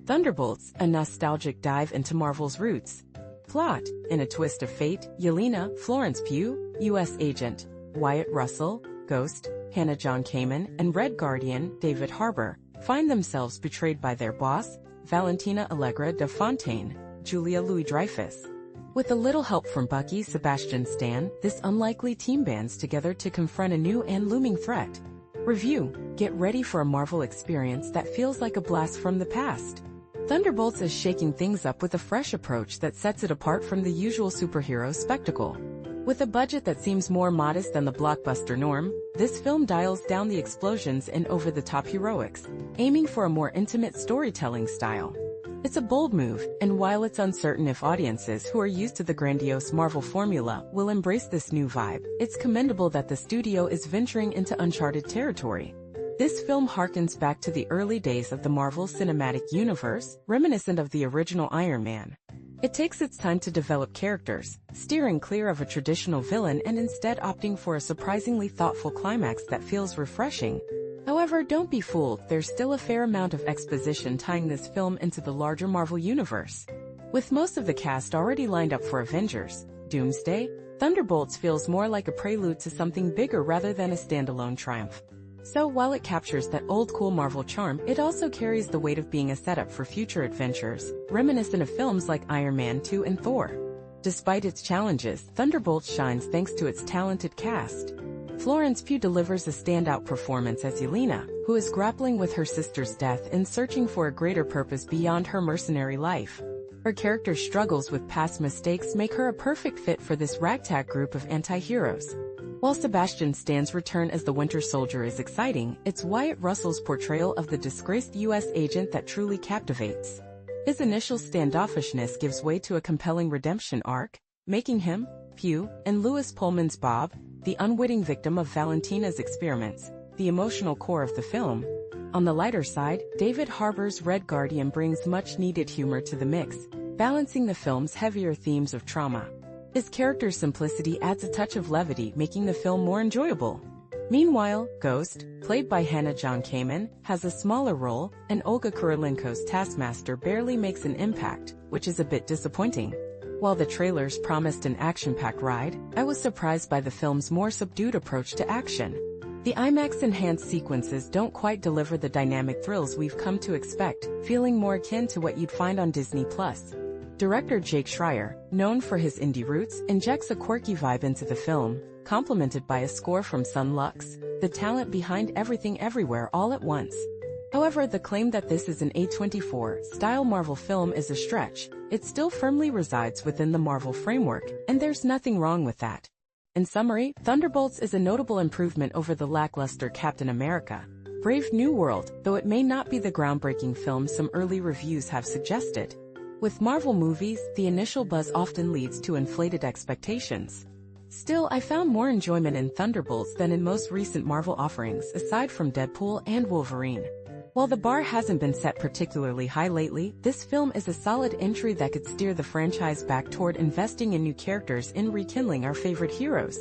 Thunderbolts, a nostalgic dive into Marvel's roots. Plot: in a twist of fate, Yelena, Florence Pugh, U.S. agent, Wyatt Russell, Ghost, Hannah John Kamen, and Red Guardian, David Harbour, find themselves betrayed by their boss, Valentina Allegra de Fontaine, Julia Louis-Dreyfus. With a little help from Bucky Sebastian Stan, this unlikely team bands together to confront a new and looming threat. Review: get ready for a Marvel experience that feels like a blast from the past. Thunderbolts is shaking things up with a fresh approach that sets it apart from the usual superhero spectacle. With a budget that seems more modest than the blockbuster norm, this film dials down the explosions and over-the-top heroics, aiming for a more intimate storytelling style. It's a bold move, and while it's uncertain if audiences who are used to the grandiose Marvel formula will embrace this new vibe, it's commendable that the studio is venturing into uncharted territory. This film harkens back to the early days of the Marvel Cinematic Universe, reminiscent of the original Iron Man. It takes its time to develop characters, steering clear of a traditional villain and instead opting for a surprisingly thoughtful climax that feels refreshing. However, don't be fooled, there's still a fair amount of exposition tying this film into the larger Marvel universe. With most of the cast already lined up for Avengers, Doomsday, Thunderbolts feels more like a prelude to something bigger rather than a standalone triumph. So while it captures that old-cool Marvel charm, it also carries the weight of being a setup for future adventures, reminiscent of films like Iron Man 2 and Thor. Despite its challenges, Thunderbolts shines thanks to its talented cast. Florence Pugh delivers a standout performance as Yelena, who is grappling with her sister's death and searching for a greater purpose beyond her mercenary life. Her character's struggles with past mistakes make her a perfect fit for this ragtag group of anti-heroes. While Sebastian Stan's return as the Winter Soldier is exciting, it's Wyatt Russell's portrayal of the disgraced U.S. agent that truly captivates. His initial standoffishness gives way to a compelling redemption arc, making him, Pugh, and Lewis Pullman's Bob, the unwitting victim of Valentina's experiments, the emotional core of the film. On the lighter side, David Harbour's Red Guardian brings much-needed humor to the mix, balancing the film's heavier themes of trauma. His character's simplicity adds a touch of levity, making the film more enjoyable. Meanwhile, Ghost, played by Hannah John Kamen, has a smaller role, and Olga Kurylenko's Taskmaster barely makes an impact, which is a bit disappointing. While the trailers promised an action-packed ride, I was surprised by the film's more subdued approach to action. The IMAX-enhanced sequences don't quite deliver the dynamic thrills we've come to expect, feeling more akin to what you'd find on Disney+. Director Jake Schreier, known for his indie roots, injects a quirky vibe into the film, complemented by a score from Sun Lux, the talent behind Everything Everywhere All at Once. However, the claim that this is an A24-style Marvel film is a stretch. It still firmly resides within the Marvel framework, and there's nothing wrong with that. In summary, Thunderbolts is a notable improvement over the lackluster Captain America: Brave New World, though it may not be the groundbreaking film some early reviews have suggested. With Marvel movies, the initial buzz often leads to inflated expectations. Still, I found more enjoyment in Thunderbolts than in most recent Marvel offerings aside from Deadpool and Wolverine. While the bar hasn't been set particularly high lately, this film is a solid entry that could steer the franchise back toward investing in new characters and rekindling our favorite heroes.